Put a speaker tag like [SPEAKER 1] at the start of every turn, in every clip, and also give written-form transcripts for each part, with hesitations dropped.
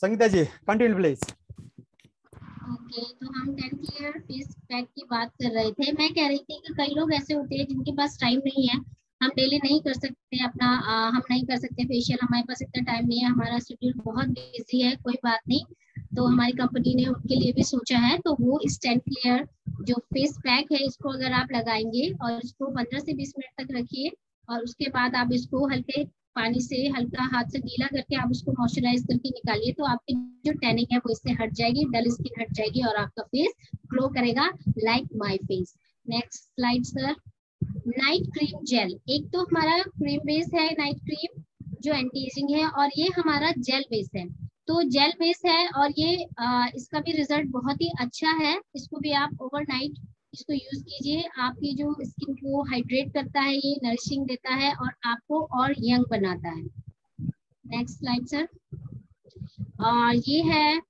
[SPEAKER 1] Sangeeta ji continue please.
[SPEAKER 2] Okay, तो हम 10 year face pack की बात कर रहे थे। मैं कह रही थी कि कई लोग ऐसे होते हैं जिनके पास टाइम नहीं है, हम डेली नहीं कर सकते अपना हम नहीं कर सकते फेशियल, हमारे पास इतना टाइम नहीं है, हमारा शेड्यूल बहुत बिजी है, कोई बात नहीं। तो हमारी कंपनी ने उनके लिए भी सोचा है, तो वो इस 10 ईयर जो फेस पैक है इसको अगर आप लगाएंगे और इसको 15 से 20 मिनट तक रखिए और उसके बाद आप इसको हल्के पानी से हल्का हाथ से गीला करके आप उसको मॉइस्चराइज करके निकालिए, तो आपकी जो टैनिंग है वो इससे हट जाएगी, डल स्किन हट जाएगी और आपका फेस ग्लो करेगा like my face. Next slide sir. Night cream gel, एक तो हमारा क्रीम बेस है नाइट क्रीम जो एंटी एजिंग है, और ये हमारा जेल बेस है। तो जेल बेस है और ये इसका भी रिजल्ट बहुत ही अच्छा है। इसको भी आप ओवरनाइट इसको यूज कीजिए, आपकी जो स्किन को हाइड्रेट करता है, ये नरिशिंग देता है और आपको और यंग बनाता है। Next slide sir. और ये है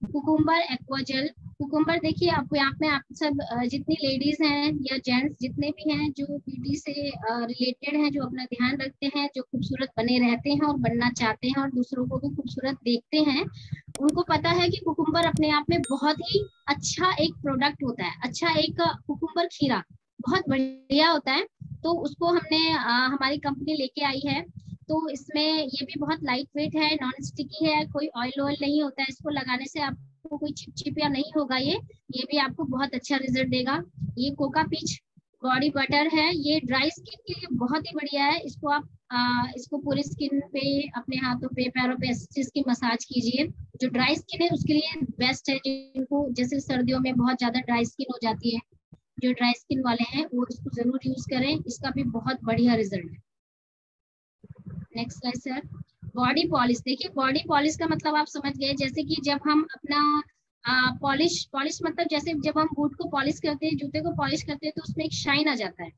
[SPEAKER 2] कुकुम्बर एक्वा जेल। कुकुम्बर देखिए आपको यहाँ पे आप सब जितनी लेडीज हैं या जेंट्स जितने भी हैं जो ब्यूटी से रिलेटेड हैं, जो अपना ध्यान रखते हैं, जो खूबसूरत बने रहते हैं और बनना चाहते हैं और दूसरों को भी खूबसूरत देखते हैं, उनको पता है कि कुकुम्बर अपने आप में बहुत ही अच्छा एक प्रोडक्ट होता है। अच्छा, एक कुकुम्बर खीरा बहुत बढ़िया होता है, तो उसको हमने हमारी कंपनी लेके आई है। तो इसमें ये भी बहुत लाइट वेट है, नॉन स्टिकी है, कोई ऑयल ऑयल नहीं होता है, इसको लगाने से आपको कोई चिपचिप या नहीं होगा। ये भी आपको बहुत अच्छा रिजल्ट देगा। ये कोका पीच बॉडी बटर है, ये ड्राई स्किन के लिए बहुत ही बढ़िया है। इसको आप इसको पूरी स्किन पे, अपने हाथों पे, पैरों पे अच्छे से मसाज कीजिए। जो ड्राई स्किन है उसके लिए बेस्ट है, जिनको जैसे सर्दियों में बहुत ज्यादा ड्राई स्किन हो जाती है, जो ड्राई स्किन वाले हैं वो इसको जरूर यूज करें, इसका भी बहुत बढ़िया रिजल्ट है। Next slide sir. Body polish, देखिए बॉडी पॉलिश का मतलब आप समझ गए, जैसे कि जब हम अपना पॉलिश मतलब जैसे जब हम बूट को पॉलिश करते हैं, जूते को पॉलिश करते हैं, तो उसमें एक शाइन आ जाता है,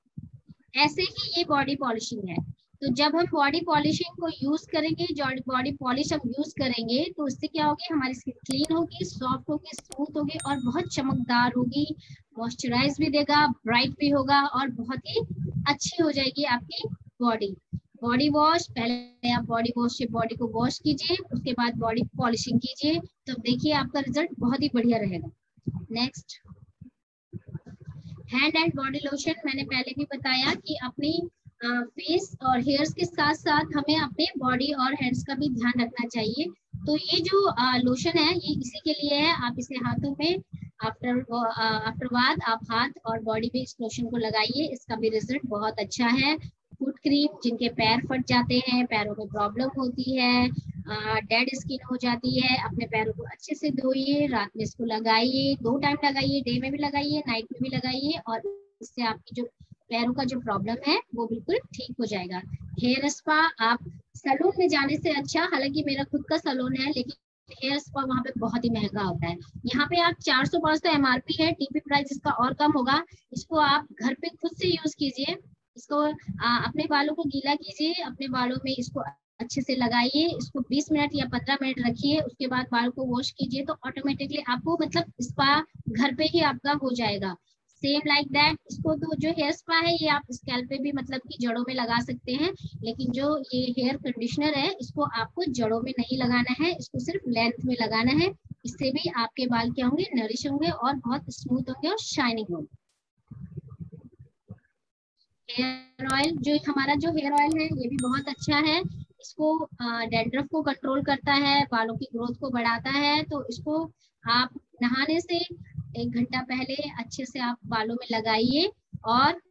[SPEAKER 2] ऐसे ही ये बॉडी पॉलिशिंग है। तो जब हम बॉडी पॉलिशिंग को यूज करेंगे, बॉडी पॉलिश हम यूज करेंगे, तो उससे क्या होगी, हमारी स्किन क्लीन होगी, सॉफ्ट होगी, स्मूथ होगी और बहुत चमकदार होगी, मॉइस्चराइज भी देगा, ब्राइट भी होगा और बहुत ही अच्छी हो जाएगी आपकी बॉडी। बॉडी वॉश, पहले आप बॉडी वॉश से बॉडी को वॉश कीजिए, उसके बाद बॉडी पॉलिशिंग कीजिए, तो देखिए आपका रिजल्ट बहुत ही बढ़िया रहेगा। Next, hand and body lotion. मैंने पहले भी बताया कि अपनी फेस और हेयर्स के साथ साथ हमें अपने बॉडी और हैंड्स का भी ध्यान रखना चाहिए। तो ये जो लोशन है ये इसी के लिए है, आप इसे हाथों में आफ्टर बाथ आप हाथ और बॉडी पे इस लोशन को लगाइए, इसका भी रिजल्ट बहुत अच्छा है। फुट क्रीम, जिनके पैर फट जाते हैं, पैरों में प्रॉब्लम होती है, डेड स्किन हो जाती है, अपने पैरों को अच्छे से धोइए, रात में इसको लगाइए, 2 टाइम लगाइए, डे में भी लगाइए, नाइट में भी लगाइए, और इससे आपकी जो पैरों का जो प्रॉब्लम है वो बिल्कुल ठीक हो जाएगा। हेयर स्पा, आप सैलून में जाने से अच्छा, हालांकि मेरा खुद का सैलून है, लेकिन हेयर स्पा वहाँ पे बहुत ही महंगा होता है। यहाँ पे आप 400-500 MRP है, टीपी प्राइस इसका और कम होगा। इसको आप घर पे खुद से यूज कीजिए, इसको अपने बालों को गीला कीजिए, अपने बालों में इसको अच्छे से लगाइए, इसको 20 मिनट या 15 मिनट रखिए, उसके बाद बाल को वॉश कीजिए, तो ऑटोमेटिकली आपको मतलब स्पा घर पे ही आपका हो जाएगा। सेम लाइक दैट, इसको तो जो हेयर स्पा है ये आप स्कैल्प पे भी मतलब कि जड़ों में लगा सकते हैं, लेकिन जो ये हेयर कंडीशनर है इसको आपको जड़ों में नहीं लगाना है, इसको सिर्फ लेंथ में लगाना है। इससे भी आपके बाल क्या होंगे, नरिश होंगे और बहुत स्मूथ होंगे और शाइनिंग होंगे। हेयर ऑयल, जो हमारा जो हेयर ऑयल है ये भी बहुत अच्छा है, इसको डैंड्रफ को कंट्रोल करता है, बालों की ग्रोथ को बढ़ाता है। तो इसको आप नहाने से 1 घंटा पहले अच्छे से आप बालों में लगाइए, और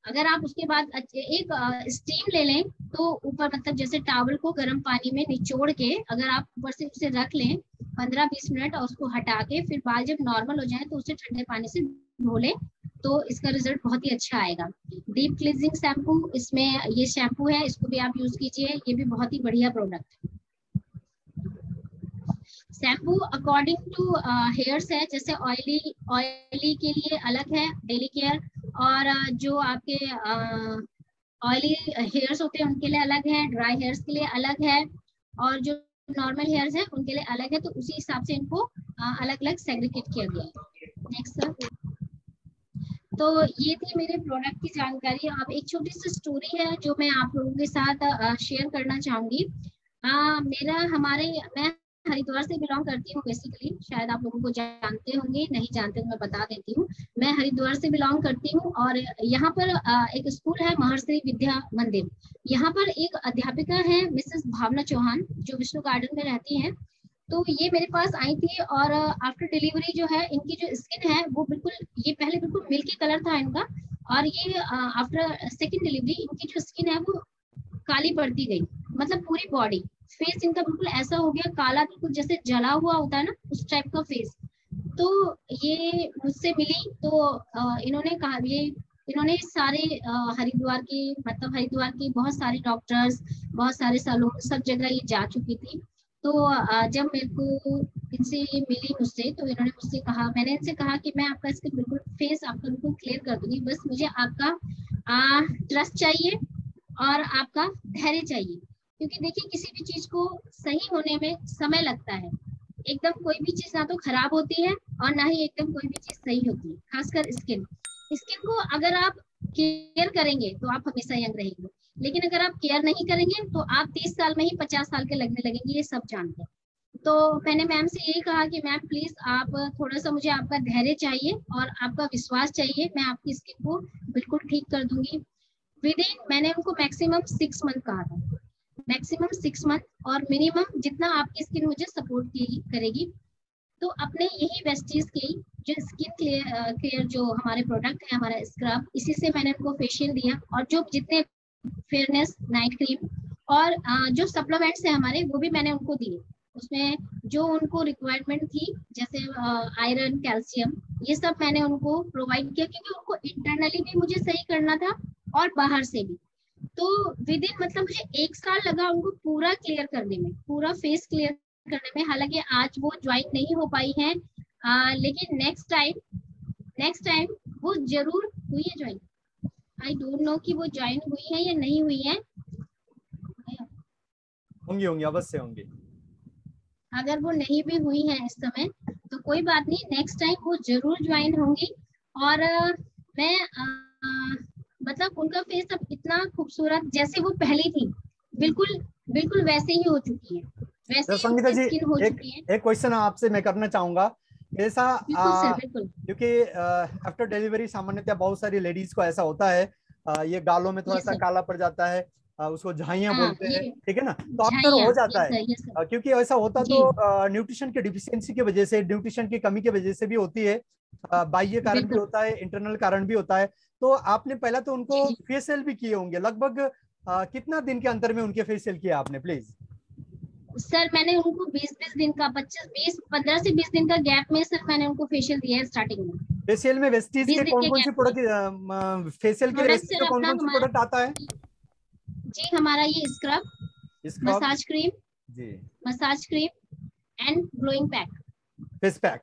[SPEAKER 2] अगर आप उसके बाद एक स्टीम ले लें, तो ऊपर मतलब जैसे टॉवल को गर्म पानी में निचोड़ के अगर आप ऊपर से उसे रख लें 15-20 मिनट और उसको हटा के फिर बाल जब नॉर्मल हो जाए तो उसे ठंडे पानी से धो लें, तो इसका रिजल्ट बहुत ही अच्छा आएगा। डीप क्लींजिंग शैम्पू, इसमें ये शैम्पू है, इसको भी आप यूज कीजिए, ये भी बहुत ही बढ़िया प्रोडक्ट है। शैम्पू अकॉर्डिंग टू हेयर्स है, जैसे ऑयली के लिए अलग है डेली केयर, और जो आपके ऑयली हेयर्स होते हैं उनके लिए अलग है, ड्राई हेयर्स के लिए अलग है, और जो नॉर्मल हेयर्स है उनके लिए अलग है, तो उसी हिसाब से इनको अलग अलग सेग्रीगेट किया गया है। Next sir. तो ये थी मेरे प्रोडक्ट की जानकारी। अब एक छोटी सी स्टोरी है जो मैं आप लोगों के साथ शेयर करना चाहूंगी। मैं हरिद्वार से बिलोंग करती हूँ बेसिकली, शायद आप लोगों को जानते होंगे, नहीं जानते तो मैं बता देती हूँ। मैं हरिद्वार से बिलोंग करती हूँ और यहाँ पर एक स्कूल है महर्षि विद्या मंदिर। यहाँ पर एक अध्यापिका है मिसेस भावना चौहान, जो विष्णु गार्डन में रहती हैं। तो ये मेरे पास आई थी और आफ्टर डिलीवरी जो है इनकी जो स्किन है वो बिल्कुल, ये पहले बिल्कुल मिल्की कलर था इनका, और ये आफ्टर सेकेंड डिलीवरी इनकी जो स्किन है वो काली पड़ती गई, मतलब पूरी बॉडी, फेस इनका बिल्कुल ऐसा हो गया काला, बिल्कुल जैसे जला हुआ होता है ना उस टाइप का फेस। तो ये मुझसे मिली तो इन्होंने कहा, ये इन्होंने सारे हरिद्वार के, मतलब हरिद्वार के बहुत सारे डॉक्टर्स, बहुत सारे सैलून, सब जगह ये जा चुकी थी। तो जब मेरे को इनसे ये मिली मुझसे, तो इन्होंने मुझसे कहा, मैंने इनसे कहा कि मैं आपका इसके बिल्कुल फेस आपका बिल्कुल क्लियर कर दूंगी, बस मुझे आपका ट्रस्ट चाहिए और आपका धैर्य चाहिए। क्योंकि देखिए किसी भी चीज को सही होने में समय लगता है। एकदम कोई भी चीज ना तो खराब होती है और ना ही एकदम कोई भी चीज सही होती है, खासकर स्किन। स्किन को अगर आप केयर करेंगे तो आप हमेशा यंग रहेंगे, लेकिन अगर आप केयर नहीं करेंगे तो आप 30 साल में ही 50 साल के लगने लगेंगे, ये सब जानते हैं। तो मैंने मैम से यही कहा कि मैम प्लीज आप थोड़ा सा, मुझे आपका धैर्य चाहिए और आपका विश्वास चाहिए, मैं आपकी स्किन को बिल्कुल ठीक कर दूंगी विद इन, मैंने उनको मैक्सिमम 6 मंथ कहा था, मैक्सिमम 6 मंथ, और मिनिमम जितना आपकी स्किन मुझे सपोर्ट करेगी। तो अपने यही वेस्टीज की जो स्किन केयर जो हमारे प्रोडक्ट है, हमारा स्क्रब, इसी से मैंने उनको फेशियल दिया, और जो जितने फेयरनेस नाइट क्रीम और जो सप्लीमेंट्स है हमारे, वो भी मैंने उनको दिए। उसमें जो उनको रिक्वायरमेंट थी, जैसे आयरन, कैल्शियम, ये सब मैंने उनको प्रोवाइड किया, क्योंकि उनको इंटरनली भी मुझे सही करना था और बाहर से भी। तो विद इन, मतलब मुझे 1 साल लगा उनको पूरा क्लियर करने में, पूरा फेस क्लियर करने में। हालांकि आज वो ज्वाइन नहीं हो पाई है, लेकिन नेक्स्ट टाइम वो जरूर हुई है ज्वाइन। आई डोंट नो कि वो ज्वाइन हुई है या नहीं हुई है।
[SPEAKER 1] होंगी होंगी, अवश्य होंगी।
[SPEAKER 2] अगर वो नहीं भी हुई है इस समय तो कोई बात नहीं, नेक्स्ट टाइम वो जरूर ज्वाइन होंगी। और मैं मतलब उनका फेस अब इतना खूबसूरत, जैसे वो पहले थी, बिल्कुल बिल्कुल वैसे ही हो चुकी है, वैसे
[SPEAKER 1] तो
[SPEAKER 2] ही
[SPEAKER 1] संगीता
[SPEAKER 2] उनकी
[SPEAKER 1] जी,
[SPEAKER 2] स्किन हो
[SPEAKER 1] एक
[SPEAKER 2] चुकी है।
[SPEAKER 1] एक क्वेश्चन आपसे मैं करना चाहूंगा। ऐसा
[SPEAKER 2] बिल्कुल सर, बिल्कुल।
[SPEAKER 1] क्योंकि आफ्टर डिलीवरी सामान्यतः बहुत सारी लेडीज को ऐसा होता है, ये गालों में थोड़ा
[SPEAKER 2] ये
[SPEAKER 1] सा
[SPEAKER 2] सर,
[SPEAKER 1] काला पड़ जाता है, उसको झाइयां
[SPEAKER 2] हाँ
[SPEAKER 1] बोलते हैं,
[SPEAKER 2] ये
[SPEAKER 1] ठीक है ना, तो अक्सर
[SPEAKER 2] झाइया,
[SPEAKER 1] हो जाता
[SPEAKER 2] ये
[SPEAKER 1] है।
[SPEAKER 2] सर, ये सर।
[SPEAKER 1] क्योंकि ऐसा होता
[SPEAKER 2] जी,
[SPEAKER 1] तो न्यूट्रिशन की डिफिशियंसी की वजह से, न्यूट्रिशन की कमी की वजह से भी होती है, बाह्य कारण भी
[SPEAKER 2] बिल्कुल।
[SPEAKER 1] होता है, इंटरनल कारण भी होता है। तो आपने पहला तो
[SPEAKER 2] जी
[SPEAKER 1] उनको
[SPEAKER 2] जी
[SPEAKER 1] फेशियल भी किए होंगे, लगभग कितना दिन के अंतर में उनके फेशियल किया आपने, प्लीज?
[SPEAKER 2] सर, मैंने उनको 20-20 दिन का, 15 से 20 दिन का गैप में सर मैंने उनको फेशियल दिया है स्टार्टिंग में।
[SPEAKER 1] फेशियल में वेस्टीज
[SPEAKER 2] 20
[SPEAKER 1] के
[SPEAKER 2] दिन
[SPEAKER 1] कौन
[SPEAKER 2] के
[SPEAKER 1] कौन से
[SPEAKER 2] गैप में
[SPEAKER 1] प्रोडक्ट, फेशियल के लिए
[SPEAKER 2] प्रोडक्ट
[SPEAKER 1] वेस्टीज में
[SPEAKER 2] सर
[SPEAKER 1] कौन
[SPEAKER 2] अपना
[SPEAKER 1] कौन से
[SPEAKER 2] हमारा,
[SPEAKER 1] प्रोडक्ट आता है?
[SPEAKER 2] जी हमारा ये स्क्रब,
[SPEAKER 1] स्क्रब,
[SPEAKER 2] मसाज क्रीम,
[SPEAKER 1] जी,
[SPEAKER 2] massage cream and glowing pack.
[SPEAKER 1] Face pack,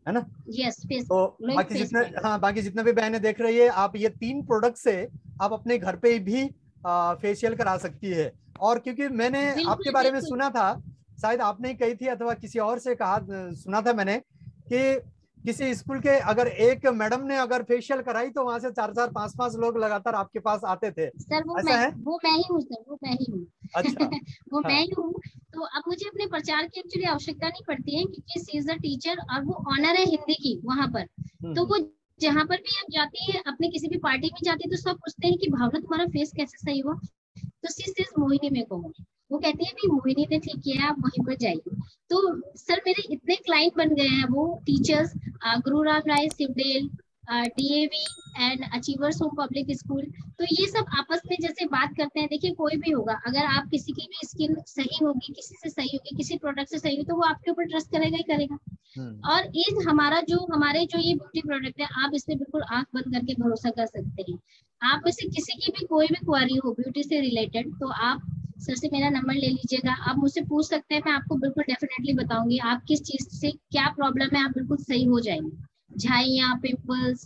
[SPEAKER 1] है ना?
[SPEAKER 2] यस, फेस
[SPEAKER 1] तो
[SPEAKER 2] पैक, ग्लोइंग
[SPEAKER 1] बाकी
[SPEAKER 2] फेस
[SPEAKER 1] जितने,
[SPEAKER 2] पैक।
[SPEAKER 1] हाँ, बाकी जितने भी बहनें देख रही है, आप ये 3 प्रोडक्ट से आप अपने घर पे भी फेशियल करा सकती है। और क्योंकि मैंने आपके
[SPEAKER 2] बिल्कुल
[SPEAKER 1] बारे में
[SPEAKER 2] बिल्कुल।
[SPEAKER 1] सुना था, शायद आपने ही कही थी अथवा किसी और से कहा, सुना था मैंने कि किसी स्कूल के अगर एक मैडम ने अगर फेशियल कराई तो वहां से 4-4 5-5 लोग लगातार आपके पास आते थे।
[SPEAKER 2] सर
[SPEAKER 1] ऐसा है?
[SPEAKER 2] वो मैं ही हूँ सर, वो मैं ही हूँ।
[SPEAKER 1] अच्छा।
[SPEAKER 2] वो मैं
[SPEAKER 1] हाँ।
[SPEAKER 2] ही हूँ। तो अब मुझे अपने प्रचार की एक्चुअली आवश्यकता नहीं पड़ती है, क्योंकि सी इज अ टीचर और वो ऑनर है हिंदी की वहां पर। तो
[SPEAKER 1] हम्म।
[SPEAKER 2] वो जहां पर भी आप जाती है, अपने किसी भी पार्टी में जाती है, तो सब पूछते हैं कि भावना तुम्हारा फेस कैसे सही हुआ। तो सी सेज मोहिनी मेरे को, वो कहती है भी मोहिनी ने ठीक किया, आप वहीं पर जाइए। तो सर मेरे इतने क्लाइंट बन गए हैं वो टीचर्स, गुरुराम राय सिवडेल, DAV and Achievers Home Public School. तो ये सब आपस में जैसे बात करते हैं, देखिए कोई भी होगा, अगर आप किसी की भी स्किन सही होगी, किसी से सही होगी, किसी प्रोडक्ट से सही होगी, तो वो आपके ऊपर ट्रस्ट करेगा ही करेगा।
[SPEAKER 1] हम्म।
[SPEAKER 2] और ये हमारे जो ये ब्यूटी प्रोडक्ट है, आप इसमें बिल्कुल आंख बंद करके भरोसा कर सकते हैं। आप में से किसी की भी कोई भी क्वारी हो ब्यूटी से रिलेटेड, तो आप सर से मेरा नंबर ले लीजिएगा, आप मुझसे पूछ सकते हैं, मैं आपको बिल्कुल डेफिनेटली बताऊंगी आप किस चीज से क्या प्रॉब्लम है, आप बिल्कुल सही हो जाएंगे। झाइयाँ, पिंपल्स,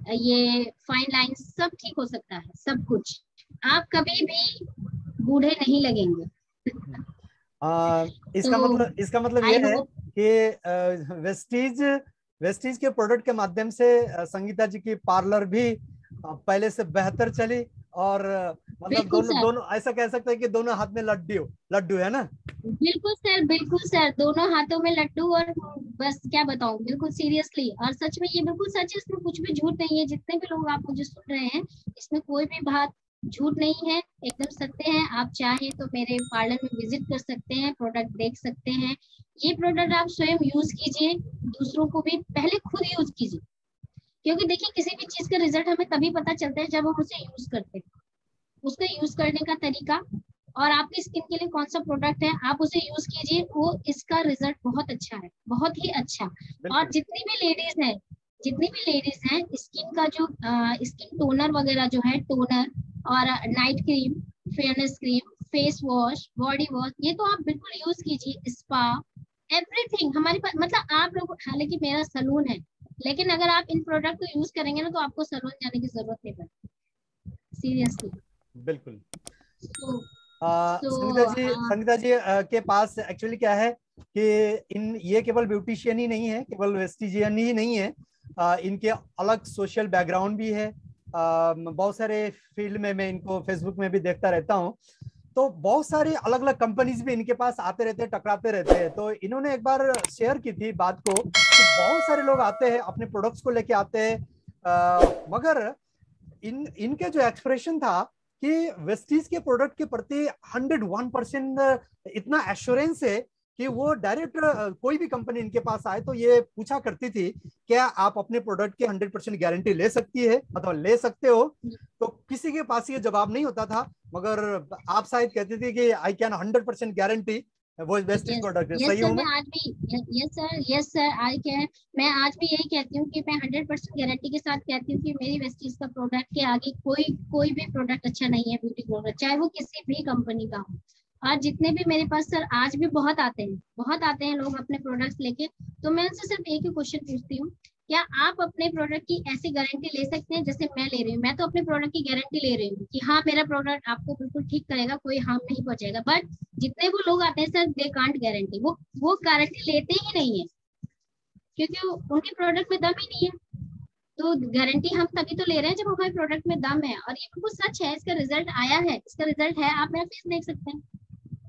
[SPEAKER 2] ये फाइन लाइन सब ठीक हो सकता है, सब कुछ। आप कभी भी बूढ़े नहीं लगेंगे।
[SPEAKER 1] आ,
[SPEAKER 2] तो
[SPEAKER 1] इसका मतलब
[SPEAKER 2] आई
[SPEAKER 1] यह है
[SPEAKER 2] होप।
[SPEAKER 1] कि वेस्टीज वेस्टीज के प्रोडक्ट के माध्यम से संगीता जी की पार्लर भी पहले से बेहतर चली, और मतलब दोनों दोनों ऐसा कह सकते हैं कि दोनों हाथ में लड्डू लड्डू है ना?
[SPEAKER 2] बिल्कुल सर, बिल्कुल सर, दोनों हाथों में लड्डू। और बस क्या बताऊं, बिल्कुल सीरियसली और सच में, ये बिल्कुल सच है, इसमें कुछ भी झूठ नहीं है। जितने भी लोग आप मुझे सुन रहे हैं, इसमें कोई भी बात झूठ नहीं है, एकदम सत्य है। आप चाहें तो मेरे पार्लर में विजिट कर सकते हैं, प्रोडक्ट देख सकते हैं। ये प्रोडक्ट आप स्वयं यूज कीजिए, दूसरों को भी पहले खुद यूज कीजिए, क्योंकि देखिए किसी भी चीज का रिजल्ट हमें तभी पता चलता है जब हम उसे यूज करते हैं। उसका यूज करने का तरीका और आपकी स्किन के लिए कौन सा प्रोडक्ट है, आप उसे यूज कीजिए, वो इसका रिजल्ट बहुत अच्छा है, बहुत ही अच्छा। और जितनी भी लेडीज हैं, स्किन का जो स्किन टोनर वगैरह जो है, टोनर और night cream, fairness cream, face wash, body wash, ये तो आप बिल्कुल यूज कीजिए। स्पा, एवरीथिंग हमारे पास, मतलब आप लोग, हालांकि मेरा सलून है, लेकिन अगर आप इन प्रोडक्ट को यूज करेंगे ना, तो आपको सलून जाने की जरूरत नहीं पड़ेगी, सीरियसली।
[SPEAKER 1] बिल्कुल।
[SPEAKER 2] तो
[SPEAKER 1] संगीता जी के पास एक्चुअली क्या है कि ये केवल ब्यूटिशियन ही नहीं है, केवल वेस्टिजियन ही नहीं है, इनके अलग सोशल बैकग्राउंड भी है। बहुत सारे फील्ड में मैं इनको फेसबुक में भी देखता रहता हूँ, तो बहुत सारी अलग अलग कंपनीज भी इनके पास आते रहते हैं, टकराते रहते हैं। तो इन्होंने एक बार शेयर की थी बात को कि बहुत सारे लोग आते हैं, अपने प्रोडक्ट्स को लेके आते हैं, मगर इनके जो एक्सप्रेशन था कि वेस्टीज के प्रोडक्ट के प्रति 101% इतना एश्योरेंस है कि वो डायरेक्ट कोई भी कंपनी इनके पास आए तो ये पूछा करती थी, क्या आप अपने प्रोडक्ट की 100% गारंटी ले सकती है अथवा ले सकते हो? तो किसी के पास ये जवाब नहीं होता था, मगर आप शायद कहती थी कि आई कैन 100% गारंटी वो वेस्टीज प्रोडक्ट है। सही हूं मैं?
[SPEAKER 2] Yes sir, I can. मैं आज भी यही कहती हूँ कि मैं 100% गारंटी के साथ कहती हूँ कि मेरी वेस्टीज का प्रोडक्ट के आगे कोई भी प्रोडक्ट अच्छा नहीं है, ब्यूटी प्रोडक्ट, चाहे वो किसी भी कंपनी का हो। और जितने भी मेरे पास सर आज भी बहुत आते हैं लोग अपने प्रोडक्ट्स लेके, तो मैं उनसे सिर्फ एक ही क्वेश्चन पूछती हूँ, क्या आप अपने प्रोडक्ट की ऐसी गारंटी ले सकते हैं जैसे मैं ले रही हूँ? मैं तो अपने प्रोडक्ट की गारंटी ले रही हूँ कि हाँ, मेरा प्रोडक्ट आपको बिल्कुल ठीक करेगा, कोई हार्म नहीं पहुंचेगा। बट जितने वो लोग आते हैं सर, दे कांट गारंटी, वो गारंटी लेते ही नहीं है, क्योंकि उनके प्रोडक्ट में दम ही नहीं है। तो गारंटी हम तभी तो ले रहे हैं जब हमारे प्रोडक्ट में दम है, और ये बिल्कुल सच है, इसका रिजल्ट आया है, इसका रिजल्ट है, आप मेरा फेस देख सकते हैं।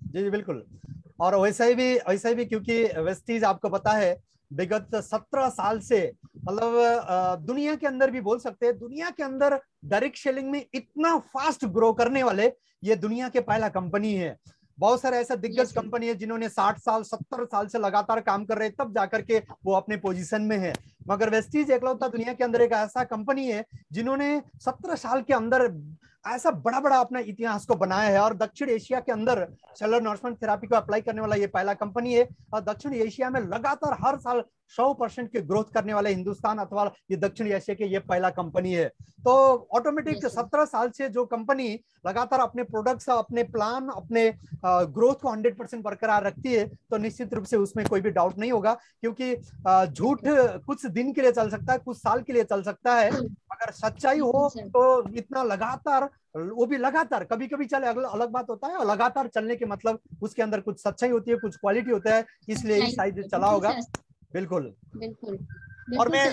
[SPEAKER 1] जी जी बिल्कुल। और वैसा ही भी क्योंकि वेस्टीज आपको पता है विगत 17 साल से, मतलब दुनिया के अंदर भी बोल सकते हैं, दुनिया के अंदर डायरेक्ट सेलिंग में इतना फास्ट ग्रो करने वाले ये दुनिया के पहला कंपनी है। बहुत सारे ऐसा दिग्गज कंपनी है जिन्होंने 60 साल 70 साल से लगातार काम कर रहे हैं, तब जाकर के वो अपने पोजीशन में है। मगर वेस्टीज एकलौता दुनिया के अंदर एक ऐसा कंपनी है जिन्होंने 17 साल के अंदर ऐसा बड़ा बड़ा अपना इतिहास को बनाया है। और दक्षिण एशिया के अंदर सेलुलर नॉरिशमेंट थेरेपी को अप्लाई करने वाला ये पहला कंपनी है। और दक्षिण एशिया में लगातार हर साल 100% की ग्रोथ करने वाले हिंदुस्तान अथवा ये दक्षिण एशिया के ये पहला कंपनी है। तो ऑटोमेटिक 17 साल से जो कंपनी लगातार अपने प्रोडक्ट्स, अपने प्लान, अपने ग्रोथ को 100% बरकरार रखती है, तो निश्चित रूप से उसमें कोई भी डाउट नहीं होगा। क्योंकि झूठ कुछ दिन के लिए चल सकता है, कुछ साल के लिए चल सकता है, अगर सच्चाई हो तो इतना लगातार, वो भी लगातार, कभी कभी चले अलग बात होता है, और लगातार चलने के मतलब उसके अंदर कुछ सच्चाई होती है, कुछ क्वालिटी होता है, इसलिए ही शायद चला होगा। बिल्कुल
[SPEAKER 2] बिल्कुल।
[SPEAKER 1] और मैं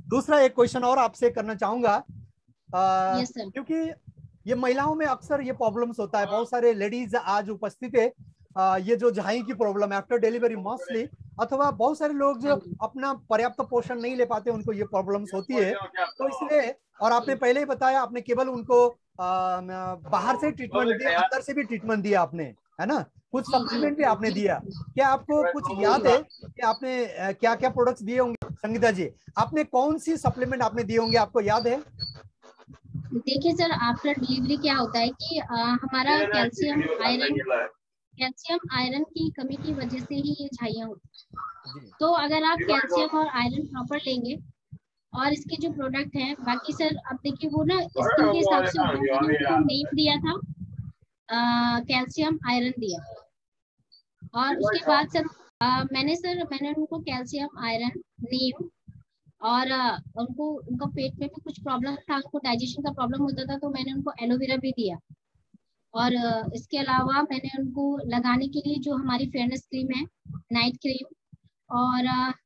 [SPEAKER 1] दूसरा एक क्वेश्चन और आपसे करना चाहूंगा, क्योंकि ये महिलाओं में अक्सर ये प्रॉब्लम्स होता है। बहुत सारे लेडीज आज उपस्थित है, ये जो झाई की प्रॉब्लम है आफ्टर डिलीवरी मोस्टली, अथवा बहुत सारे लोग जो अपना पर्याप्त पोषण नहीं ले पाते, उनको ये प्रॉब्लम्स होती है। तो इसलिए, और आपने पहले ही बताया, आपने केवल उनको बाहर से ट्रीटमेंट दिया, अंदर से भी ट्रीटमेंट दिया आपने, है ना? कुछ सप्लीमेंट भी आपने दिया। क्या आपको कुछ याद है कि आपने क्या क्या प्रोडक्ट्स दिए होंगे? संगीता जी, आपने कौन सी सप्लीमेंट आपने दिए होंगे, आपको याद है?
[SPEAKER 2] देखिए सर, आफ्टर डिलीवरी क्या होता है कि हमारा कैल्शियम आयरन की कमी की वजह से ही ये झाइयाँ होती हैं। तो अगर आप कैल्शियम और आयरन प्रॉपर लेंगे, और इसके जो प्रोडक्ट हैं बाकी सर, अब देखिए वो ना स्किन के हिसाब से होता है। मैंने उनको नेम दिया था, कैल्शियम आयरन दिया, और उसके बाद सर मैंने उनको कैल्शियम आयरन, नीम, और उनका पेट में भी कुछ प्रॉब्लम था, उनको डाइजेशन का प्रॉब्लम होता था, तो मैंने उनको एलोवेरा भी दिया। और इसके अलावा मैंने उनको लगाने के लिए जो हमारी फेयरनेस क्रीम है, नाइट क्रीम, और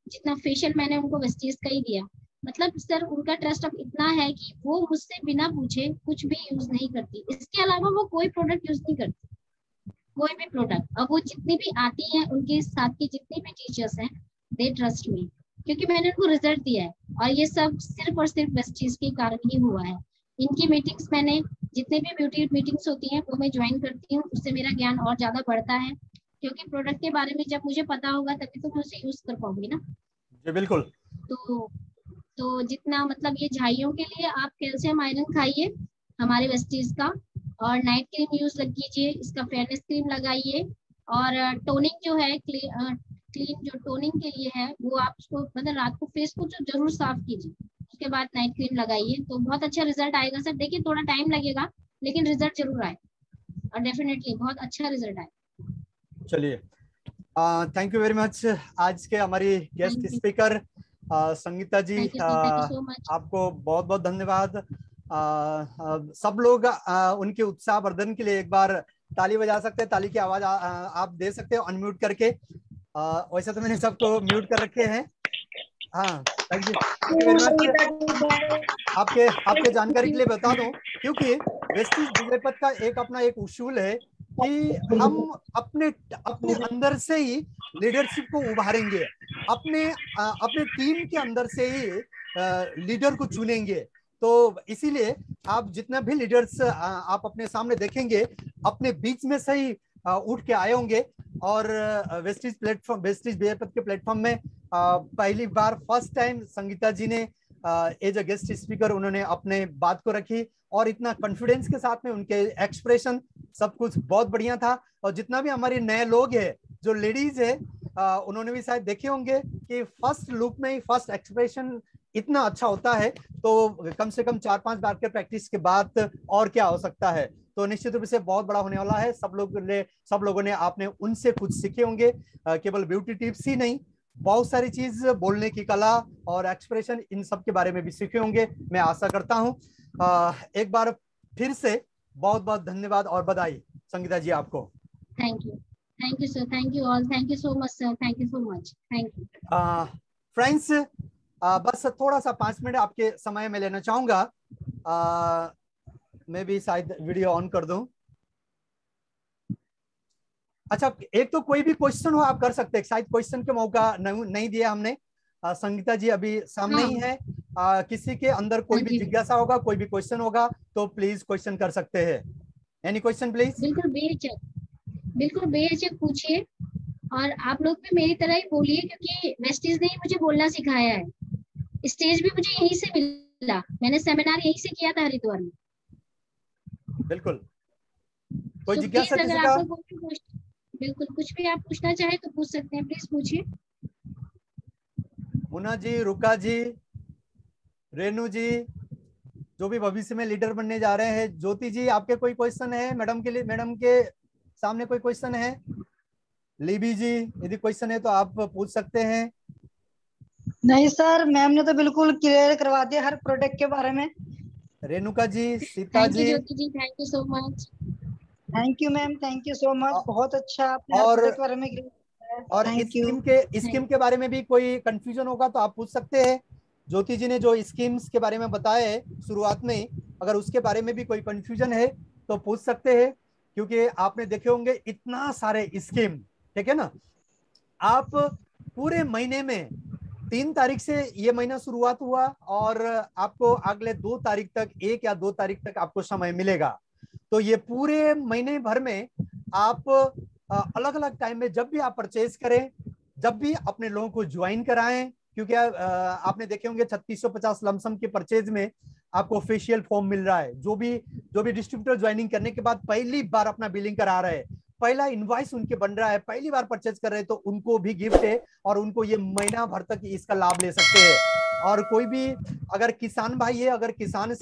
[SPEAKER 2] जितना फेशियल मैंने उनको वेस्टीज का ही दिया। मतलब सर उनका ट्रस्ट अब इतना है कि वो मुझसे बिना पूछे कुछ भी यूज नहीं करती, इसके अलावा वो कोई प्रोडक्ट यूज नहीं करती, कोई भी प्रोडक्ट। अब वो जितनी भी आती हैं, उनके साथ की जितनी भी टीचर्स हैं, दे ट्रस्ट मी, क्योंकि मैंने उनको रिजल्ट दिया है। और ये सब सिर्फ और सिर्फ बेस्ट चीज के कारण ही हुआ है। इनकी मीटिंग्स मैंने, जितने भी ब्यूटी मीटिंग्स होती हैं वो मैं ज्वाइन करती हूँ, उससे मेरा ज्ञान और ज्यादा बढ़ता है, क्योंकि प्रोडक्ट के बारे में जब मुझे पता होगा तभी तो मैं उसे यूज कर पाऊंगी ना।
[SPEAKER 1] जी बिल्कुल।
[SPEAKER 2] तो जितना मतलब ये झाइयों के लिए आप कैल्शियम आयरन खाइए हमारे वेस्टीज का, और नाइट क्रीम यूज लग कीजिए, इसका फेयरनेस क्रीम लगाइए, और टोनिंग जो है क्लीन जो टोनिंग के लिए है वो आप उसको मतलब रात को फेस को जो जरूर साफ कीजिए, उसके बाद नाइट क्रीम लगाइए, तो बहुत अच्छा रिजल्ट आएगा सर। देखिए थोड़ा टाइम लगेगा लेकिन रिजल्ट जरूर आए, और डेफिनेटली बहुत अच्छा रिजल्ट आए।
[SPEAKER 1] चलिए, थैंक यू वेरी मच। आज के हमारी guest speaker Sangeeta ji,
[SPEAKER 2] thank you sir, thank you so much.
[SPEAKER 1] आपको बहुत बहुत धन्यवाद। सब लोग उनके उत्साह वर्धन के लिए एक बार ताली बजा सकते हैं, ताली की आवाज आप दे सकते हो अनम्यूट करके। वैसे तो मैंने सबको म्यूट कर रखे हैं। हाँ, थैंक यू वेरी मच। आपके जानकारी के लिए बता दूं, क्योंकि वेस्टीज विजयपथ का एक अपना एक उसूल है कि हम अपने अपने अंदर से ही लीडरशिप को उभारेंगे, अपने टीम के अंदर से ही लीडर को चुनेंगे। तो इसीलिए आप जितना भी लीडर्स आप अपने सामने देखेंगे, अपने बीच में से ही उठ के आए होंगे। और वेस्टीज विजयपथ के प्लेटफॉर्म में पहली बार फर्स्ट टाइम संगीता जी ने एज अ गेस्ट स्पीकर उन्होंने अपने बात को रखी, और इतना कॉन्फिडेंस के साथ में उनके एक्सप्रेशन सब कुछ बहुत बढ़िया था। और जितना भी हमारे नए लोग हैं, जो लेडीज है, उन्होंने भी शायद देखे होंगे कि फर्स्ट लुक में ही फर्स्ट एक्सप्रेशन इतना अच्छा होता है, तो कम से कम 4-5 बार के प्रैक्टिस के बाद और क्या हो सकता है। तो निश्चित रूप से बहुत बड़ा होने वाला है। सब लोगों ने आपने उनसे कुछ सीखे होंगे, केवल ब्यूटी टिप्स ही नहीं, बहुत सारी चीज, बोलने की कला और एक्सप्रेशन, इन सब के बारे में भी सीखे होंगे, मैं आशा करता हूं। एक बार फिर से बहुत बहुत धन्यवाद और बधाई संगीता जी आपको।
[SPEAKER 2] Thank you sir, thank you all, thank you so much sir, thank you so much, thank you.
[SPEAKER 1] Friends, बस थोड़ा सा 5 मिनट आपके समय में लेना चाहूंगा। मैं भी शायद वीडियो ऑन कर दूं। अच्छा, एक तो कोई भी क्वेश्चन हो आप कर सकते हैं, शायद क्वेश्चन के मौका नहीं दिया हमने। संगीता जी अभी सामने ही है। किसी के अंदर कोई भी जिज्ञासा होगा, कोई भी क्वेश्चन होगा तो प्लीज क्वेश्चन कर सकते हैं। Any question please.
[SPEAKER 2] बिल्कुल बेहिचक पूछिए, और आप लोग भी मेरी तरह ही बोलिए, क्योंकि वेस्टीज ने ही मुझे बोलना सिखाया है। स्टेज भी मुझे यहीं से मिला, मैंने सेमिनार यहीं से किया था हरिद्वार में।
[SPEAKER 1] बिल्कुल, कोई जिज्ञासा
[SPEAKER 2] अगर
[SPEAKER 1] किसी का?
[SPEAKER 2] आपको बिल्कुल कुछ भी आप पूछना चाहे तो पूछ सकते हैं, प्लीज पूछिए।
[SPEAKER 1] मुन्ना जी, रुका जी, रेनू जी, जो भी भविष्य में लीडर बनने जा रहे हैं, ज्योति जी, आपके कोई क्वेश्चन है मैडम के लिए? मैडम के सामने कोई क्वेश्चन है? लीबी जी, यदि क्वेश्चन है तो आप पूछ सकते हैं।
[SPEAKER 3] नहीं सर, मैम ने तो बिल्कुल क्लियर करवा दिया हर प्रोडक्ट के बारे में।
[SPEAKER 1] Renuka ji, Sita ji,
[SPEAKER 2] Jyoti ji, thank you so much.
[SPEAKER 3] Thank you ma'am, thank you so much, बहुत अच्छा आपने हर
[SPEAKER 1] और
[SPEAKER 3] प्रोडक्ट के बारे में।
[SPEAKER 1] और स्कीम के बारे में भी कोई कंफ्यूजन होगा तो आप पूछ सकते हैं। ज्योति जी ने जो स्कीम्स के बारे में बताया है शुरुआत में, अगर उसके बारे में भी कोई कंफ्यूजन है तो पूछ सकते हैं, क्योंकि आपने देखे होंगे इतना सारे स्कीम, ठीक है ना। आप पूरे महीने में 3 तारीख से ये महीना शुरुआत हुआ, और आपको अगले 2 तारीख तक, 1 या 2 तारीख तक आपको समय मिलेगा। तो ये पूरे महीने भर में आप अलग अलग टाइम में जब भी आप परचेज करें, जब भी अपने लोगों को ज्वाइन कराएं, क्योंकि आपने देखे होंगे 3650 लमसम के परचेज में आपको फेशियल फॉर्म मिल रहा है। जो भी डिस्ट्रीब्यूटर ज्वाइनिंग करने के बाद पहली बार अपना बिलिंग करा रहे हैं, पहला इनवॉइस उनके बन रहा है, पहली बार परचेज कर रहे हैं, तो उनको भी गिफ्ट है, और उनको ये महीना भर तक इसका लाभ ले सकते हैं। और कोई भी अगर किसान भाई है, अगर किसानी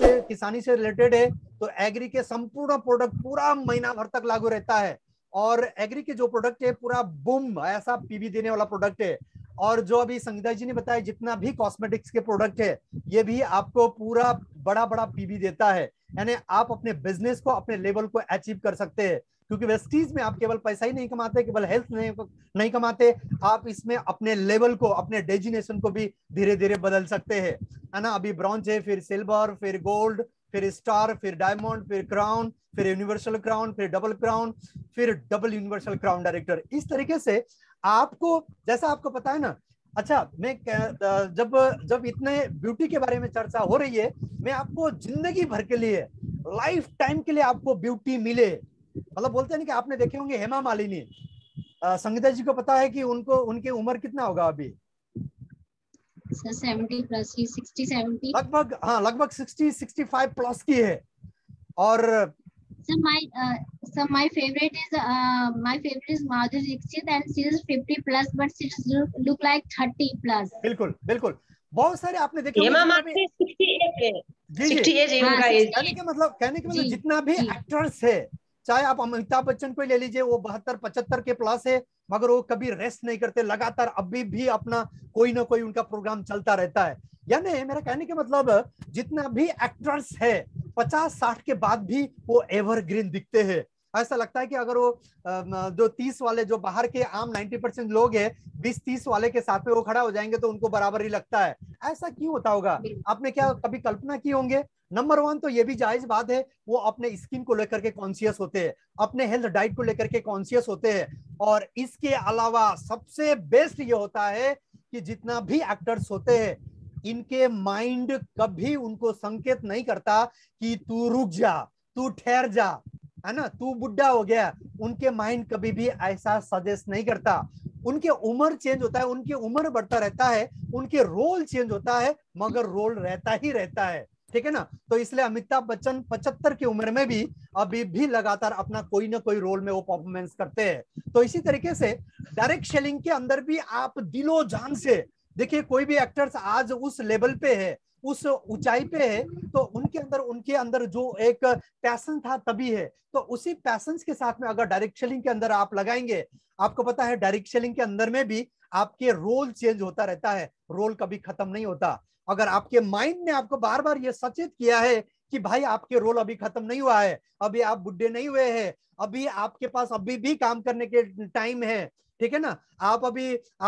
[SPEAKER 1] से रिलेटेड है, तो एग्री के संपूर्ण प्रोडक्ट पूरा महीना भर तक लागू रहता है। और एग्री के जो प्रोडक्ट है पूरा बूम ऐसा पीवी देने वाला प्रोडक्ट है। और जो अभी संगीता जी ने बताया, जितना भी कॉस्मेटिक्स के प्रोडक्ट है, ये भी आपको पूरा बड़ा बड़ा पीवी देता है। यानी आप अपने बिजनेस को, अपने लेवल को अचीव कर सकते हैं। क्योंकि वेस्टीज में आप केवल पैसा ही नहीं कमाते, केवल हेल्थ नहीं कमाते, आप इसमें अपने लेवल को, अपने डेजिनेशन को भी धीरे धीरे बदल सकते हैं, है ना। अभी ब्रॉन्ज है, फिर सिल्वर, फिर गोल्ड, फिर स्टार, फिर डायमंड, फिर क्राउन, फिर यूनिवर्सल क्राउन, फिर डबल क्राउन, फिर डबल यूनिवर्सल क्राउन डायरेक्टर। इस तरीके से आपको, जैसा आपको पता है ना। अच्छा, मैं जब जब इतने ब्यूटी के बारे में चर्चा हो रही है, मैं आपको जिंदगी भर के लिए, लाइफ टाइम के लिए आपको ब्यूटी मिले, मतलब बोलते हैं ना कि आपने देखे होंगे हेमा मालिनी, संगीता जी को पता है कि उनको, उनकी उम्र कितना होगा अभी?
[SPEAKER 2] 70 प्लस, 60 70
[SPEAKER 1] लगभग, हाँ लगभग 60-65 प्लस की है। और
[SPEAKER 2] So my favorite is Madhuri Dixit and she is 50 plus but she look like 30 plus.
[SPEAKER 1] बिल्कुल बिल्कुल, बहुत सारे आपने देखे होंगे
[SPEAKER 4] हेमा
[SPEAKER 1] जितना भी,
[SPEAKER 4] मालिनी 68 है,
[SPEAKER 1] जी जी,
[SPEAKER 4] 68 उनका एज।
[SPEAKER 1] कहने के मतलब
[SPEAKER 2] जी,
[SPEAKER 1] जितना भी
[SPEAKER 2] जी।
[SPEAKER 1] एक्टर्स है, चाहे आप अमिताभ बच्चन को ले लीजिए, वो 72-75 के प्लस है, मगर वो कभी रेस्ट नहीं करते, लगातार अभी भी अपना कोई ना कोई उनका प्रोग्राम चलता रहता है। यानी मेरा कहने का मतलब, जितना भी एक्टर्स है 50-60 के बाद भी वो एवरग्रीन दिखते हैं। ऐसा लगता है कि अगर वो जो 30 वाले, जो बाहर के आम 90% लोग हैं, 20-30 वाले के साथ में वो खड़ा हो जाएंगे तो उनको बराबर ही लगता है। ऐसा क्यों होता होगा? आपने क्या कभी कल्पना की होंगे? नंबर 1 तो ये भी जायज बात है, वो अपने स्किन को लेकर के कॉन्शियस होते हैं, अपने हेल्थ डाइट को लेकर के कॉन्शियस होते हैं। और इसके अलावा सबसे बेस्ट ये होता है कि जितना भी एक्टर्स होते हैं, इनके माइंड कभी उनको संकेत नहीं करता कि तू रुक जा, तू ठहर जा, है ना, तू बुढ़ा हो गया। उनके माइंड कभी भी ऐसा सजेस्ट नहीं करता। उनके उम्र चेंज होता है, उनकी उम्र बढ़ता रहता है, उनके रोल चेंज होता है, मगर रोल रहता ही रहता है, ठीक है ना। तो इसलिए अमिताभ बच्चन 75 की उम्र में भी अभी भी लगातार अपना कोई ना कोई रोल में वो परफॉर्मेंस करते हैं। तो इसी तरीके से डायरेक्ट सेलिंग के अंदर भी आप दिलो जान से देखिए, कोई भी एक्टर्स आज उस लेवल पे है, उस ऊंचाई पे है, तो उनके अंदर जो एक पैशन था तभी है। तो उसी पैशन के साथ में अगर डायरेक्ट सेलिंग के अंदर आप लगाएंगे, आपको पता है डायरेक्ट सेलिंग के अंदर में भी आपके रोल चेंज होता रहता है, रोल कभी खत्म नहीं होता। अगर आपके माइंड ने आपको बार बार ये सचेत किया है कि भाई आपके रोल अभी खत्म नहीं हुआ है, अभी आप बुढ़े नहीं हुए हैं, अभी आपके पास अभी भी काम करने के टाइम है, ठीक है ना। आप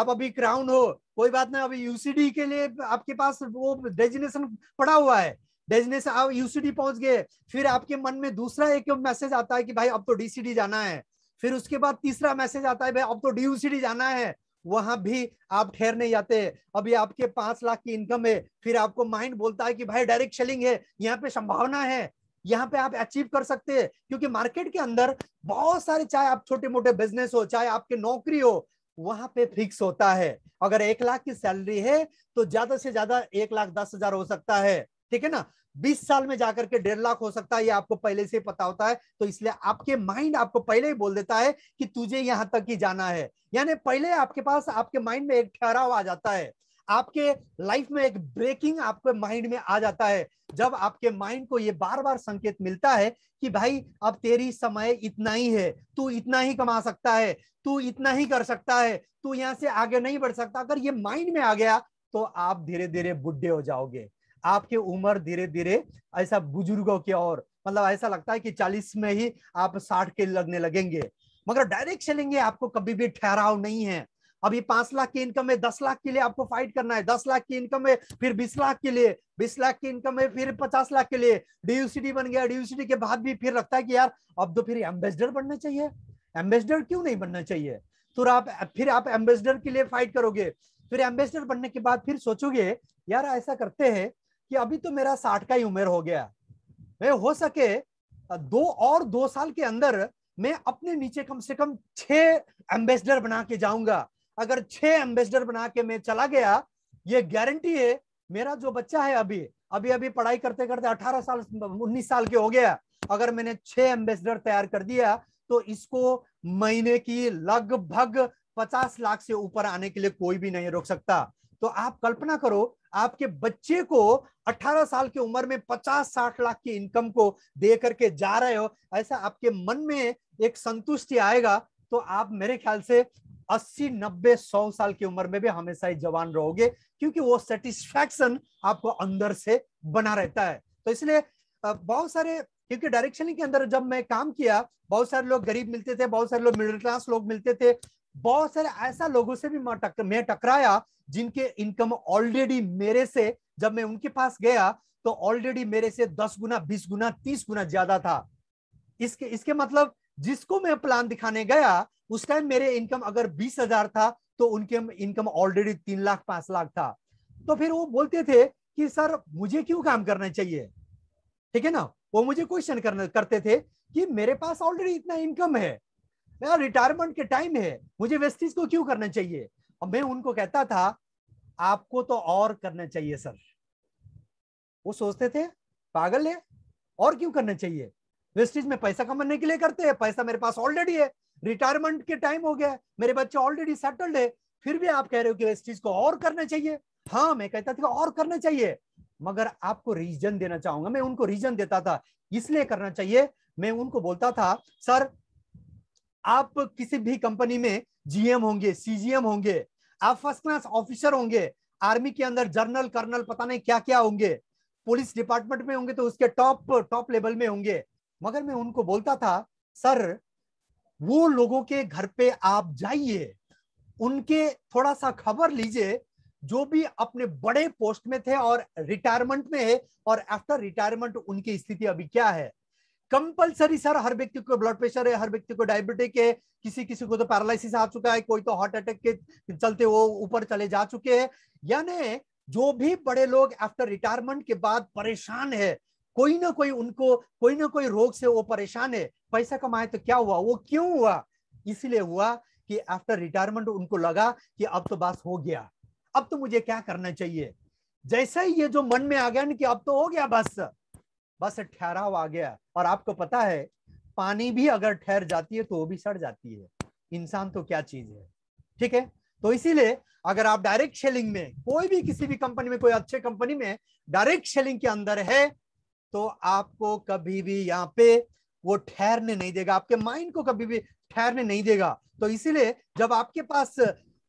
[SPEAKER 1] अभी क्राउन हो, कोई बात नहीं, अभी यूसीडी के लिए आपके पास वो डेजिग्नेशन पड़ा हुआ है, डेजिग्नेशन, आप यूसीडी पहुंच गए, फिर आपके मन में दूसरा एक मैसेज आता है कि भाई अब तो डीसीडी जाना है, फिर उसके बाद तीसरा मैसेज आता है भाई अब तो डीयूसीडी जाना है, वहां भी आप ठहर नहीं जाते। अभी आपके 5 लाख की इनकम है, फिर आपको माइंड बोलता है कि भाई डायरेक्ट सेलिंग है, यहाँ पे संभावना है, यहाँ पे आप अचीव कर सकते हैं। क्योंकि मार्केट के अंदर बहुत सारे, चाहे आप छोटे मोटे बिजनेस हो, चाहे आपकी नौकरी हो, वहां पे फिक्स होता है। अगर 1 लाख की सैलरी है तो ज्यादा से ज्यादा 1,10,000 हो सकता है, ठीक है ना। 20 साल में जाकर के 1.5 लाख हो सकता है, ये आपको पहले से पता होता है। तो इसलिए आपके माइंड आपको पहले ही बोल देता है कि तुझे यहां तक ही जाना है, यानी पहले आपके पास, आपके माइंड में एक ठहराव आ जाता है, आपके लाइफ में एक ब्रेकिंग आपके माइंड में आ जाता है। जब आपके माइंड को ये बार बार संकेत मिलता है कि भाई अब तेरी समय इतना ही है, तू इतना ही कमा सकता है, तू इतना ही कर सकता है, तू यहां से आगे नहीं बढ़ सकता, अगर ये माइंड में आ गया तो आप धीरे धीरे बुढ़े हो जाओगे, आपकी उम्र धीरे धीरे ऐसा बुजुर्गों की ओर, मतलब ऐसा लगता है कि 40 में ही आप 60 के लगने लगेंगे। मगर डायरेक्ट चलेंगे, आपको कभी भी ठहराव नहीं है। अभी 5 लाख की इनकम है, 10 लाख के लिए आपको फाइट करना है, 10 लाख की इनकम है, फिर 20 लाख के लिए, 20 लाख की इनकम है, फिर 50 लाख के लिए, डीयूसीडी बन गया, डीयूसीडी के बाद भी फिर लगता है कि यार अब तो फिर एम्बेसडर बनना चाहिए, एम्बेसडर क्यों नहीं बनना चाहिए, तो फिर आप एम्बेसडर के लिए फाइट करोगे। फिर एम्बेसडर बनने के बाद फिर सोचोगे यार ऐसा करते हैं कि अभी तो मेरा 60 का ही उम्र हो गया, मैं हो सके 2 साल के अंदर मैं अपने नीचे कम से कम 6 एम्बेसडर बना के जाऊंगा। अगर 6 एम्बेसडर बना के मैं चला गया, ये गारंटी है मेरा जो बच्चा है अभी पढ़ाई करते करते 18 साल 19 साल के हो गया, अगर मैंने 6 एम्बेसडर तैयार कर दिया तो इसको महीने की लगभग 50 लाख से ऊपर आने के लिए कोई भी नहीं रोक सकता। तो आप कल्पना करो, आपके बच्चे को 18 साल की उम्र में 50-60 लाख की इनकम को दे करके जा रहे हो, ऐसा आपके मन में एक संतुष्टि आएगा तो आप मेरे ख्याल से 80, 90, 100 साल की उम्र में भी हमेशा ही जवान रहोगे, क्योंकि वो सेटिस्फैक्शन आपको अंदर से बना रहता है। तो इसलिए बहुत सारे क्योंकि डायरेक्ट सेलिंग के अंदर जब मैं काम किया, बहुत सारे लोग गरीब मिलते थे, बहुत सारे लोग मिडिल क्लास लोग मिलते थे, बहुत सारे ऐसा लोगों से भी मैं टकराया जिनके इनकम ऑलरेडी मेरे से, जब मैं उनके पास गया तो ऑलरेडी मेरे से 10 गुना, 20 गुना, 30 गुना ज्यादा था। इसके मतलब जिसको मैं प्लान दिखाने गया उस टाइम मेरे इनकम अगर 20,000 था तो उनके इनकम ऑलरेडी 3 लाख 5 लाख था। तो फिर वो बोलते थे कि सर मुझे क्यों काम करना चाहिए, ठीक है ना। वो मुझे क्वेश्चन करते थे कि मेरे पास ऑलरेडी इतना इनकम है, मेरा रिटायरमेंट के टाइम है, मुझे वेस्टीज को क्यों करना चाहिए। और मैं उनको कहता था आपको तो और करना चाहिए सर। वो सोचते थे पागल है, और क्यों करना चाहिए, वेस्टीज में पैसा कमाने के लिए करते हैं, पैसा मेरे पास ऑलरेडी है, रिटायरमेंट के टाइम हो गया, मेरे बच्चे ऑलरेडी सेटल्ड है, फिर भी आप कह रहे हो कि वेस्टीज को और करना चाहिए। हाँ, मैं कहता था और करना चाहिए, मगर आपको रीजन देना चाहूंगा। मैं उनको रीजन देता था इसलिए करना चाहिए। मैं उनको बोलता था सर आप किसी भी कंपनी में जीएम होंगे, सीजीएम होंगे, आप फर्स्ट क्लास ऑफिसर होंगे, आर्मी के अंदर जनरल कर्नल पता नहीं क्या क्या होंगे, पुलिस डिपार्टमेंट में होंगे तो उसके टॉप लेवल में होंगे, मगर मैं उनको बोलता था सर वो लोगों के घर पे आप जाइए, उनके थोड़ा सा खबर लीजिए, जो भी अपने बड़े पोस्ट में थे और रिटायरमेंट में है, और आफ्टर रिटायरमेंट उनकी स्थिति अभी क्या है। कंपलसरी सर हर व्यक्ति को ब्लड प्रेशर है, हर व्यक्ति को डायबिटिक है, किसी किसी को तो पैरालिसिस आ चुका है, कोई तो हार्ट अटैक के चलते वो ऊपर चले जा चुके हैं। यानी जो भी बड़े लोग आफ्टर रिटायरमेंट के बाद परेशान है, कोई ना कोई उनको कोई ना कोई रोग से वो परेशान है। पैसा कमाए तो क्या हुआ, वो क्यों हुआ, इसलिए हुआ कि आफ्टर रिटायरमेंट उनको लगा कि अब तो बस हो गया, अब तो मुझे क्या करना चाहिए। जैसा ही ये जो मन में आ गया ना कि अब तो हो गया, बस ठहराव आ गया। और आपको पता है पानी भी अगर ठहर जाती है तो वो भी सड़ जाती है, इंसान तो क्या चीज है, ठीक है। तो इसीलिए अगर आप डायरेक्ट सेलिंग में कोई भी किसी भी कंपनी में, कोई अच्छे कंपनी में डायरेक्ट सेलिंग के अंदर है तो आपको कभी भी यहाँ पे वो ठहरने नहीं देगा, आपके माइंड को कभी भी ठहरने नहीं देगा। तो इसीलिए जब आपके पास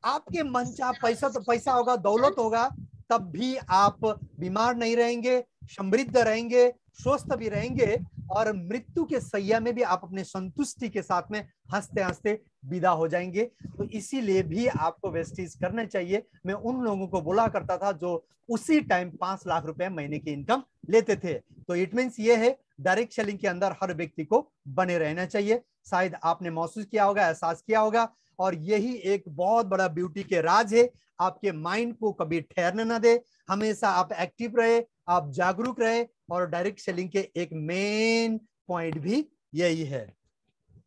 [SPEAKER 1] आपके मन चाह पैसा तो पैसा होगा, दौलत होगा, तब भी आप बीमार नहीं रहेंगे, समृद्ध रहेंगे, स्वस्थ भी रहेंगे, और मृत्यु के सैया में भी आप अपने संतुष्टि के साथ में हंसते हंसते विदा हो जाएंगे। तो इसीलिए भी आपको वेस्टीज करना चाहिए। मैं उन लोगों को बोला करता था जो उसी टाइम 5 लाख रुपए महीने की इनकम लेते थे। तो इट मीन्स ये है डायरेक्ट सेलिंग के अंदर हर व्यक्ति को बने रहना चाहिए। शायद आपने महसूस किया होगा, एहसास किया होगा, और यही एक बहुत बड़ा ब्यूटी के राज है। आपके माइंड को कभी ठहरने ना दे, हमेशा आप एक्टिव रहे, आप जागरूक रहे, और डायरेक्ट सेलिंग के एक मेन पॉइंट भी यही है।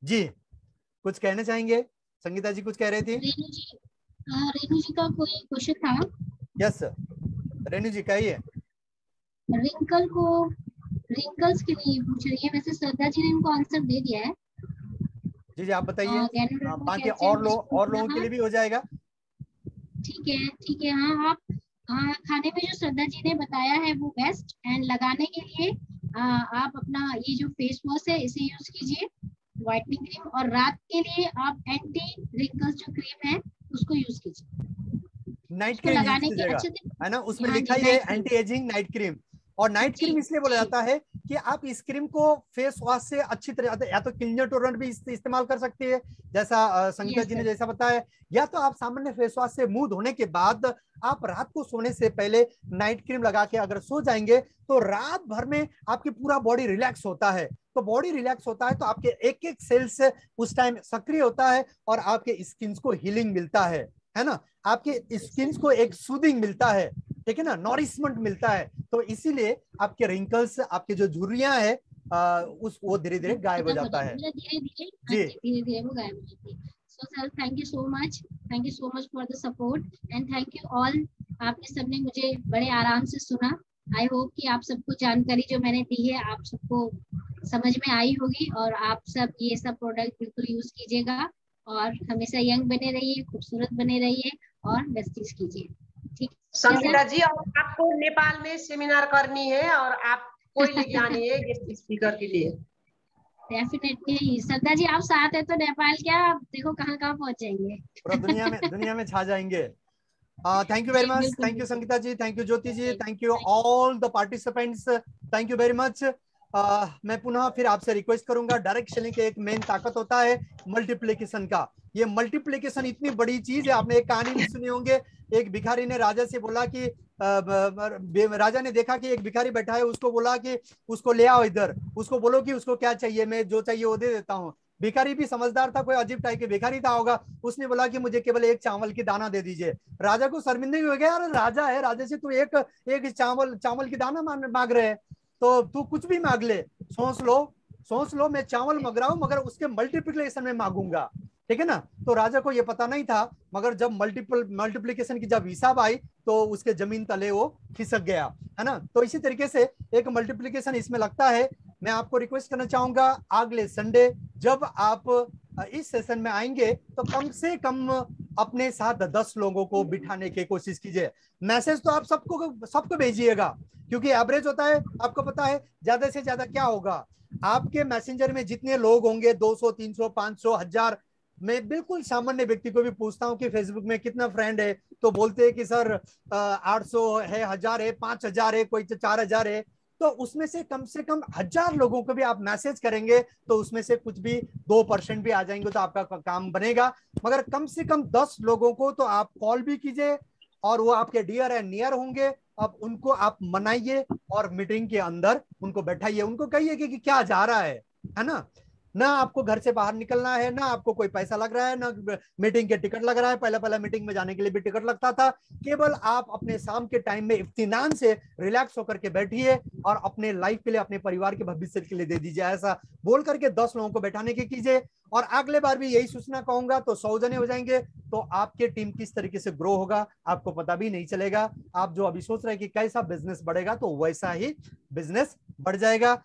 [SPEAKER 1] जी कुछ कहना चाहेंगे संगीता जी, कुछ कह रही थी?
[SPEAKER 2] रेणु जी का कोई क्वेश्चन था?
[SPEAKER 1] यस रेणु जी कहिए।
[SPEAKER 2] रिंकल्स के लिए पूछ रही है, वैसे श्रद्धा जी ने इनको आंसर दे दिया है।
[SPEAKER 1] जी आप बताइए, बाकी और लोगों के लिए भी हो जाएगा।
[SPEAKER 2] ठीक है। हाँ, आप खाने में जो श्रद्धा जी ने बताया है वो बेस्ट, एंड लगाने के लिए आप अपना ये जो फेस वॉश है इसे यूज कीजिए, व्हाइटनिंग क्रीम, और रात के लिए आप एंटी रिंकल्स जो क्रीम है उसको यूज कीजिए।
[SPEAKER 1] नाइट क्रीम लगाने के अच्छे है ना, उसमें लिखा ही है एंटी एजिंग नाइट क्रीम। और नाइट क्रीम इसलिए बोला जाता है कि आप इस क्रीम को फेस वॉश से अच्छी तरह, या तो क्लींजर टोनर भी इस्तेमाल कर सकती है जैसा संगीता जी ने जैसा बताया, या तो आप सामान्य फेस वॉश से मुंह धोने के बाद आप रात को सोने से पहले नाइट क्रीम लगा के अगर सो जाएंगे तो रात भर में आपकी पूरा बॉडी रिलैक्स होता है। तो बॉडी रिलैक्स होता है तो आपके एक एक सेल्स उस टाइम सक्रिय होता है, और आपके स्किन को हीलिंग मिलता है ना, आपके स्किन को एक सूदिंग मिलता है, ठीक है ना, नॉरिशमेंट मिलता है। तो इसीलिए आपके रिंकल्स, आपके जो झुर्रियां है वो धीरे धीरे गायब हो जाता है,
[SPEAKER 2] धीरे वो गायब हो जाती है। So sir thank you so much for the support, and thank you all. आपने सबने मुझे बड़े आराम से सुना। आई होप कि आप सबको जानकारी जो मैंने दी है आप सबको समझ में आई होगी, और आप सब ये सब प्रोडक्ट बिल्कुल यूज कीजिएगा, और हमेशा यंग बने रहिए, खूबसूरत बने रहिए, और वेस्टीज कीजिए। ठीक
[SPEAKER 4] संगीता जी, और आपको नेपाल में सेमिनार करनी है और आप कोई लेके आनी है गेस्ट स्पीकर के लिए।
[SPEAKER 2] डेफिनेटली श्रद्धा जी, आप साथ है तो नेपाल क्या, आप देखो कहाँ पहुंच जाएंगे,
[SPEAKER 1] पूरा दुनिया में छा जाएंगे। Thank you very much, thank you Sangeeta ji, thank you Jyoti ji, thank you all the participants, thank you very much. मैं पुनः फिर आपसे रिक्वेस्ट करूंगा, डायरेक्ट सेलिंग का एक मेन ताकत होता है मल्टीप्लिकेशन का। ये मल्टीप्लिकेशन इतनी बड़ी चीज है। आपने एक कहानी भी सुनी होंगे, एक भिखारी ने राजा से बोला कि राजा ने देखा कि एक भिखारी बैठा है, उसको बोला कि उसको ले आओ इधर, उसको बोलो कि उसको क्या चाहिए, मैं जो चाहिए वो दे देता हूँ। भिखारी भी समझदार था, कोई अजीब टाइप के भिखारी था होगा, उसने बोला कि मुझे केवल एक चावल की दाना दे दीजिए। राजा को शर्मिंदगी हो गया, यार राजा है, राजा से तू एक चावल की दाना मांग रहे हैं, तो तू कुछ भी मांग ले, सोच लो मैं चावल मांग रहा हूं मगर उसके मल्टीप्लिकेशन में मांगूंगा, ठीक है ना। तो राजा को ये पता नहीं था, मगर जब मल्टीप्लिकेशन की जब हिसाब आई तो उसके जमीन तले वो खिसक गया, है ना। तो इसी तरीके से एक मल्टीप्लिकेशन इसमें लगता है। मैं आपको रिक्वेस्ट करना चाहूंगा, अगले संडे जब आप इस सेशन में आएंगे तो कम से कम अपने साथ 10 लोगों को बिठाने की कोशिश कीजिए। मैसेज तो आप सबको भेजिएगा, क्योंकि एवरेज होता है, आपको पता है ज्यादा से ज्यादा क्या होगा, आपके मैसेंजर में जितने लोग होंगे 200 300 500 1000। मैं बिल्कुल सामान्य व्यक्ति को भी पूछता हूं कि फेसबुक में कितना फ्रेंड है, तो बोलते हैं कि सर 800 है, 1000 है, 5000 है, कोई 4000 है। तो उसमें से कम 1000 लोगों को भी आप मैसेज करेंगे तो उसमें से कुछ भी 2% भी आ जाएंगे तो आपका काम बनेगा। मगर कम से कम 10 लोगों को तो आप कॉल भी कीजिए, और वो आपके डियर एंड नियर होंगे। अब उनको आप मनाइए और मीटिंग के अंदर उनको बैठाइए, उनको कहिए कि क्या जा रहा है ना। ना आपको घर से बाहर निकलना है, ना आपको कोई पैसा लग रहा है, ना मीटिंग के टिकट लग रहा है। पहले मीटिंग में जाने के लिए भी टिकट लगता था। केवल आप अपने शाम के टाइम में इत्मीनान से रिलैक्स होकर के बैठिए और अपने लाइफ के लिए, अपने परिवार के भविष्य के लिए दे दीजिए। ऐसा बोल करके 10 लोगों को बैठाने की कीजिए। और अगले बार भी यही सूचना कहूंगा तो 100 जने हो जाएंगे, तो आपके टीम किस तरीके से ग्रो होगा आपको पता भी नहीं चलेगा। आप जो अभी सोच रहे हैं कि कैसा बिजनेस बढ़ेगा, तो वैसा ही बिजनेस बढ़ जाएगा।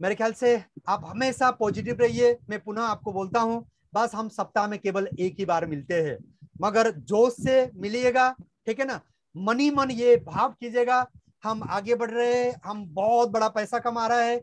[SPEAKER 1] मेरे ख्याल से आप हमेशा पॉजिटिव रहिए। मैं पुनः आपको बोलता हूं, बस हम सप्ताह में केवल एक ही बार मिलते हैं, मगर जोश से मिलिएगा, ठीक है ना। मनी मन ये भाव कीजिएगा, हम आगे बढ़ रहे हैं, हम बहुत बड़ा पैसा कमा रहे हैं,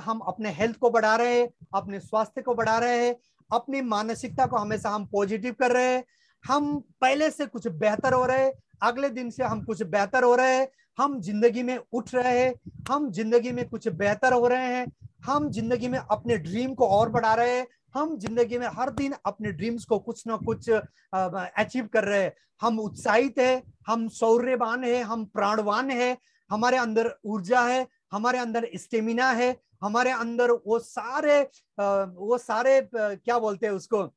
[SPEAKER 1] हम अपने हेल्थ को बढ़ा रहे हैं, अपने स्वास्थ्य को बढ़ा रहे हैं, अपनी मानसिकता को हमेशा हम पॉजिटिव कर रहे हैं। हम पहले से कुछ बेहतर हो रहे हैं, अगले दिन से हम कुछ बेहतर हो रहे हैं, हम जिंदगी में उठ रहे हैं, हम जिंदगी में कुछ बेहतर हो रहे हैं, हम जिंदगी में अपने ड्रीम को और बढ़ा रहे हैं, हम जिंदगी में हर दिन अपने ड्रीम्स को कुछ ना कुछ अचीव कर रहे हैं। हम उत्साहित है, हम शौर्यवान है, हम प्राणवान है, हमारे अंदर ऊर्जा है, हमारे अंदर स्टेमिना है, हमारे अंदर वो सारे क्या बोलते हैं उसको,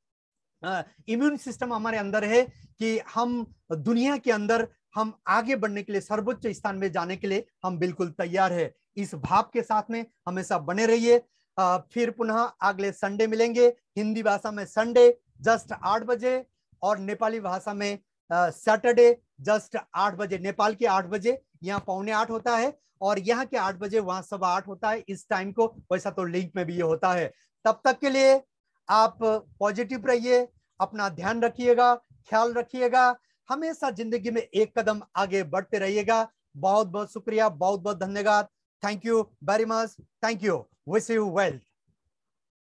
[SPEAKER 1] इम्यून सिस्टम हमारे अंदर है कि हम दुनिया के अंदर हम आगे बढ़ने के लिए, सर्वोच्च स्थान में जाने के लिए हम बिल्कुल तैयार है। इस भाव के साथ में हमेशा बने रहिए। फिर पुनः अगले संडे मिलेंगे। हिंदी भाषा में संडे जस्ट 8 बजे और नेपाली भाषा में सैटरडे जस्ट 8 बजे। नेपाल के 8 बजे, यहाँ 7:45 होता है, और यहाँ के 8 बजे वहां 8:15 होता है इस टाइम को। वैसा तो लिंक में भी ये होता है। तब तक के लिए आप पॉजिटिव रहिए, अपना ध्यान रखिएगा, ख्याल रखिएगा, हमेशा जिंदगी में एक कदम आगे बढ़ते रहिएगा। बहुत बहुत शुक्रिया, बहुत बहुत धन्यवाद। Thank you very much, thank you, wish you well.